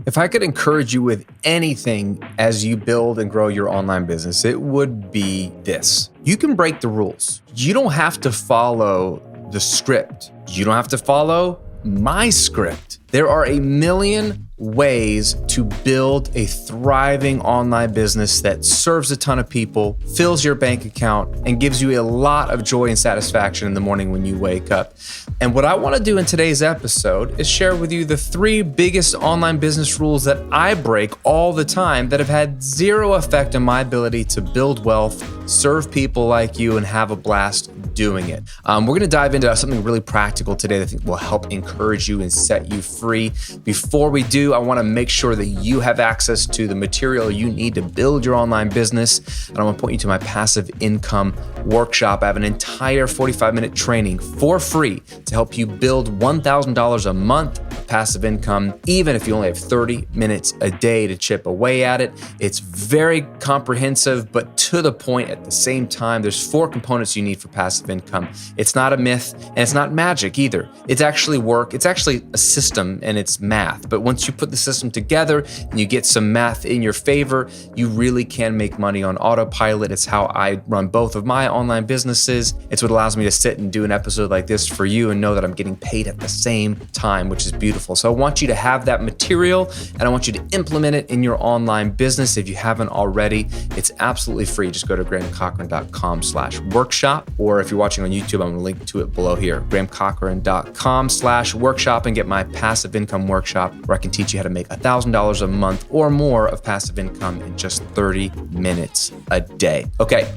If I could encourage you with anything as you build and grow your online business, it would be this. You can break the rules. You don't have to follow the script. You don't have to follow my script. There are a million ways to build a thriving online business that serves a ton of people, fills your bank account, and gives you a lot of joy and satisfaction in the morning when you wake up. And what I want to do in today's episode is share with you the 3 biggest online business rules that I break all the time that have had zero effect on my ability to build wealth, serve people like you, and have a blast doing it. We're going to dive into something really practical today that I think will help encourage you and set you free. Before we do, I want to make sure that you have access to the material you need to build your online business. And I want to point you to my passive income workshop. I have an entire 45-minute training for free to help you build $1,000 a month of passive income, even if you only have 30 minutes a day to chip away at it. It's very comprehensive, but to the point at the same time. There's 4 components you need for passive income. It's not a myth, and it's not magic either. It's actually work. It's actually a system, and it's math. But once you put the system together and you get some math in your favor, you really can make money on autopilot. It's how I run both of my online businesses. It's what allows me to sit and do an episode like this for you and know that I'm getting paid at the same time, which is beautiful. So I want you to have that material, and I want you to implement it in your online business. If you haven't already, it's absolutely free. Just go to grahamcochran.com/workshop, or if you're watching on YouTube, I'm going to link to it below here, grahamcochran.com/workshop, and get my passive income workshop where I can teach you how to make $1,000 a month or more of passive income in just 30 minutes a day. Okay,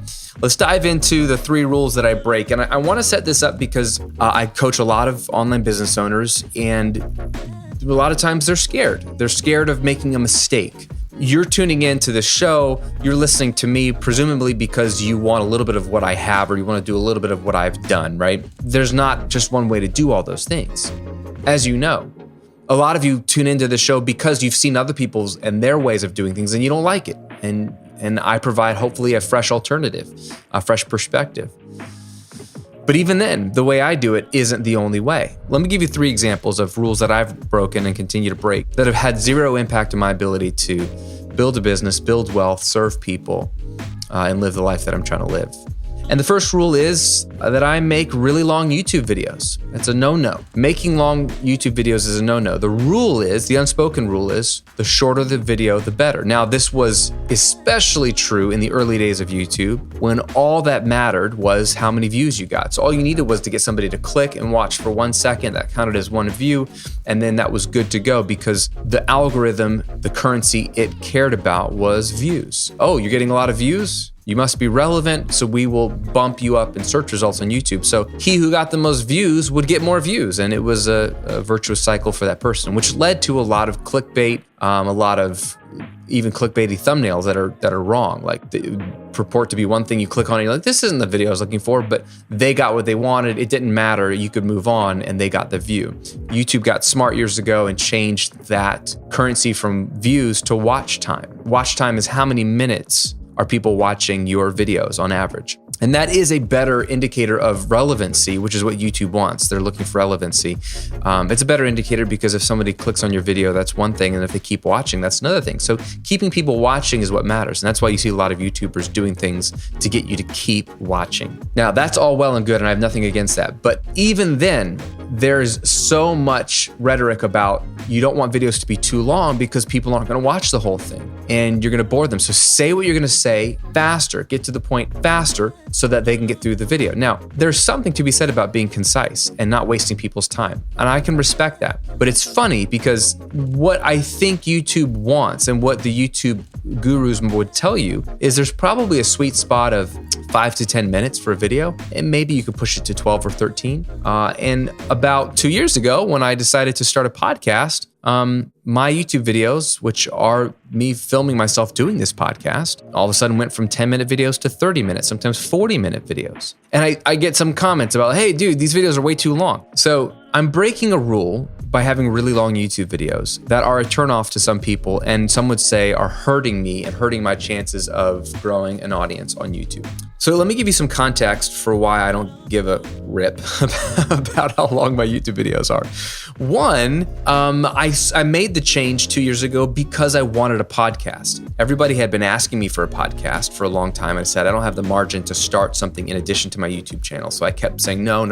let's dive into the 3 rules that I break. And I want to set this up because I coach a lot of online business owners, and a lot of times they're scared. They're scared of making a mistake. You're tuning into the show, you're listening to me, presumably because you want a little bit of what I have, or you want to do a little bit of what I've done, right? There's not just one way to do all those things. As you know, a lot of you tune into the show because you've seen other people's and their ways of doing things and you don't like it. And I provide hopefully a fresh alternative, a fresh perspective. But even then, the way I do it isn't the only way. Let me give you 3 examples of rules that I've broken and continue to break that have had zero impact on my ability to build a business, build wealth, serve people, and live the life that I'm trying to live. And the first rule is that I make really long YouTube videos. That's a no-no. Making long YouTube videos is a no-no. The rule is, the unspoken rule is, the shorter the video, the better. Now, this was especially true in the early days of YouTube when all that mattered was how many views you got. So all you needed was to get somebody to click and watch for 1 second. That counted as 1 view, and then that was good to go because the algorithm, the currency it cared about was views. Oh, you're getting a lot of views? You must be relevant, so we will bump you up in search results on YouTube. So he who got the most views would get more views, and it was a virtuous cycle for that person, which led to a lot of clickbait, a lot of even clickbaity thumbnails that are wrong. Like they purport to be one thing, you click on it, you're like, this isn't the video I was looking for, but they got what they wanted. It didn't matter. You could move on, and they got the view. YouTube got smart years ago and changed that currency from views to watch time. Watch time is how many minutes are people watching your videos on average. And that is a better indicator of relevancy, which is what YouTube wants. They're looking for relevancy. It's a better indicator because if somebody clicks on your video, that's one thing. And if they keep watching, that's another thing. So keeping people watching is what matters. And that's why you see a lot of YouTubers doing things to get you to keep watching. Now, that's all well and good, and I have nothing against that. But even then, there's so much rhetoric about you don't want videos to be too long because people aren't going to watch the whole thing and you're going to bore them. So say what you're going to say faster, get to the point faster so that they can get through the video. Now, there's something to be said about being concise and not wasting people's time. And I can respect that. But it's funny because what I think YouTube wants and what the YouTube gurus would tell you is there's probably a sweet spot of 5 to 10 minutes for a video, and maybe you could push it to 12 or 13. And about 2 years ago, when I decided to start a podcast, my YouTube videos, which are me filming myself doing this podcast all of a sudden went from 10-minute videos to 30-minute, sometimes 40-minute videos. And I get some comments about, hey, dude, these videos are way too long. So I'm breaking a rule by having really long YouTube videos that are a turnoff to some people, and some would say are hurting me and hurting my chances of growing an audience on YouTube. So let me give you some context for why I don't give a rip about how long my YouTube videos are. One, I made the change 2 years ago because I wanted a podcast. Everybody had been asking me for a podcast for a long time. I said, I don't have the margin to start something in addition to my YouTube channel. So I kept saying, no.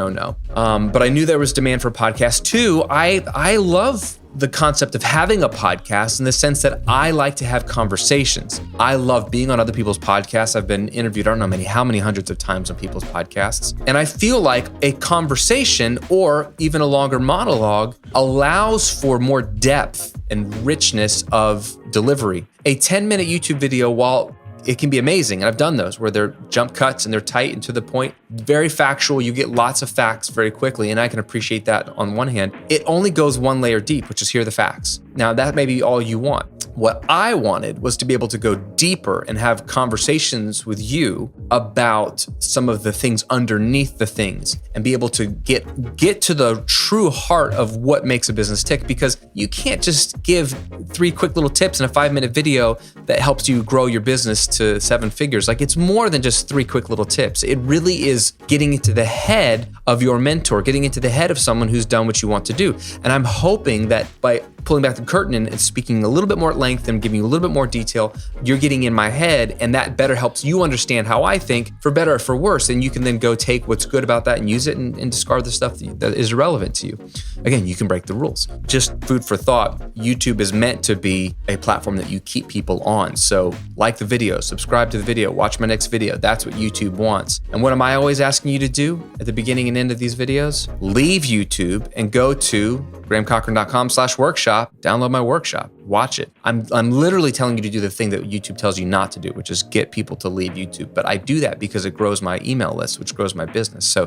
But I knew there was demand for podcasts. Two, I love the concept of having a podcast in the sense that I like to have conversations. I love being on other people's podcasts. I've been interviewed, I don't know how many hundreds of times on people's podcasts. And I feel like a conversation or even a longer monologue allows for more depth and richness of delivery. A 10-minute YouTube video, while it can be amazing, and I've done those where they're jump cuts and they're tight and to the point, very factual, you get lots of facts very quickly, and I can appreciate that on one hand. It only goes one layer deep, which is here are the facts. Now that may be all you want. What I wanted was to be able to go deeper and have conversations with you about some of the things underneath the things and be able to get to the true heart of what makes a business tick, because you can't just give 3 quick little tips in a 5-minute video that helps you grow your business to 7 figures. Like, it's more than just 3 quick little tips. It really is getting into the head of your mentor, getting into the head of someone who's done what you want to do. And I'm hoping that by pulling back the curtain and speaking a little bit more at length and giving you a little bit more detail, you're getting in my head, and that better helps you understand how I think, for better or for worse. And you can then go take what's good about that and use it and discard the stuff that is irrelevant to you. Again, you can break the rules. Just food for thought. YouTube is meant to be a platform that you keep people on. So like the video, subscribe to the video, watch my next video. That's what YouTube wants. And what am I always asking you to do at the beginning and end of these videos? Leave YouTube and go to grahamcochran.com/workshop, download my workshop, watch it. I'm literally telling you to do the thing that YouTube tells you not to do, which is get people to leave YouTube. But I do that because it grows my email list, which grows my business. So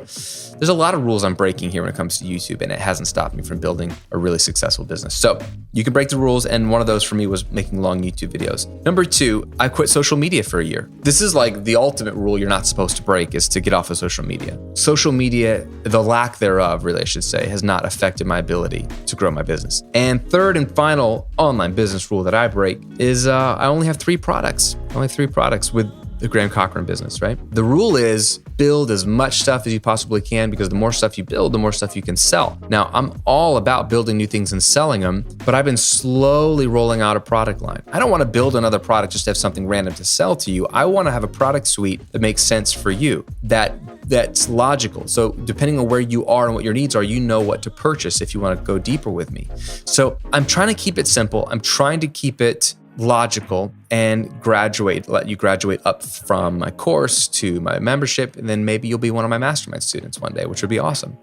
there's a lot of rules I'm breaking here when it comes to YouTube, and it hasn't stopped me from building a really successful business. So you can break the rules, and one of those for me was making long YouTube videos. Number 2, I quit social media for a year. This is like the ultimate rule you're not supposed to break, is to get off of social media. Social media, the lack thereof, really I should say, has not affected my ability to grow my business. And third and final online business rule that I break is I only have 3 products. Only 3 products with the Graham Cochran business, right? The rule is build as much stuff as you possibly can, because the more stuff you build, the more stuff you can sell. Now, I'm all about building new things and selling them, but I've been slowly rolling out a product line. I don't want to build another product just to have something random to sell to you. I want to have a product suite that makes sense for you, that's logical. So depending on where you are and what your needs are, you know what to purchase if you want to go deeper with me. So I'm trying to keep it simple. I'm trying to keep it logical and let you graduate up from my course to my membership, and then maybe you'll be one of my mastermind students one day, which would be awesome.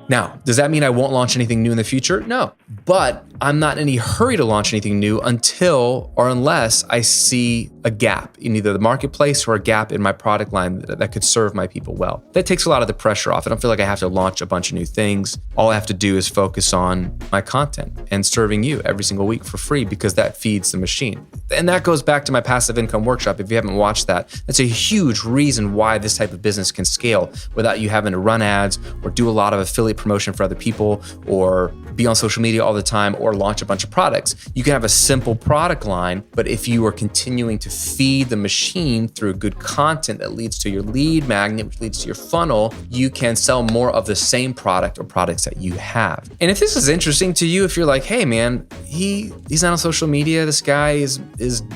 Now, does that mean I won't launch anything new in the future? No, but I'm not in any hurry to launch anything new until or unless I see a gap in either the marketplace or a gap in my product line that could serve my people well. That takes a lot of the pressure off. I don't feel like I have to launch a bunch of new things. All I have to do is focus on my content and serving you every single week for free, because that feeds the machine. And that goes back to my passive income workshop. If you haven't watched that, that's a huge reason why this type of business can scale without you having to run ads or do a lot of affiliate promotion for other people or be on social media all the time or launch a bunch of products. You can have a simple product line, but if you are continuing to feed the machine through good content that leads to your lead magnet, which leads to your funnel, you can sell more of the same product or products that you have. And if this is interesting to you, if you're like, hey man, he's not on social media, this guy is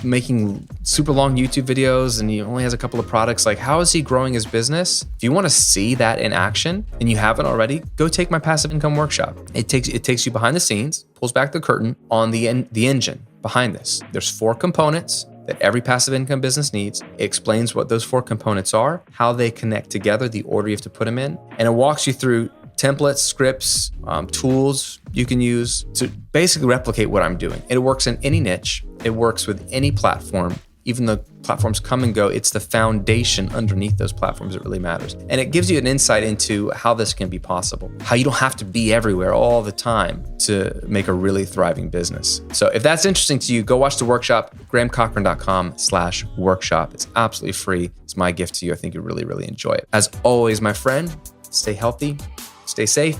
making super long YouTube videos and he only has a couple of products, like how is he growing his business? If you want to see that in action and you haven't already, go take my passive income workshop. It takes you behind the scenes, pulls back the curtain on the engine behind this. There's 4 components that every passive income business needs. It explains what those 4 components are, how they connect together, the order you have to put them in, and it walks you through templates, scripts, tools you can use to basically replicate what I'm doing. It works in any niche. It works with any platform. even though platforms come and go, it's the foundation underneath those platforms that really matters. And it gives you an insight into how this can be possible, how you don't have to be everywhere all the time to make a really thriving business. So if that's interesting to you, go watch the workshop, grahamcochran.com/workshop. It's absolutely free. It's my gift to you. I think you'll really, really enjoy it. As always, my friend, stay healthy, stay safe,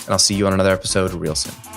and I'll see you on another episode real soon.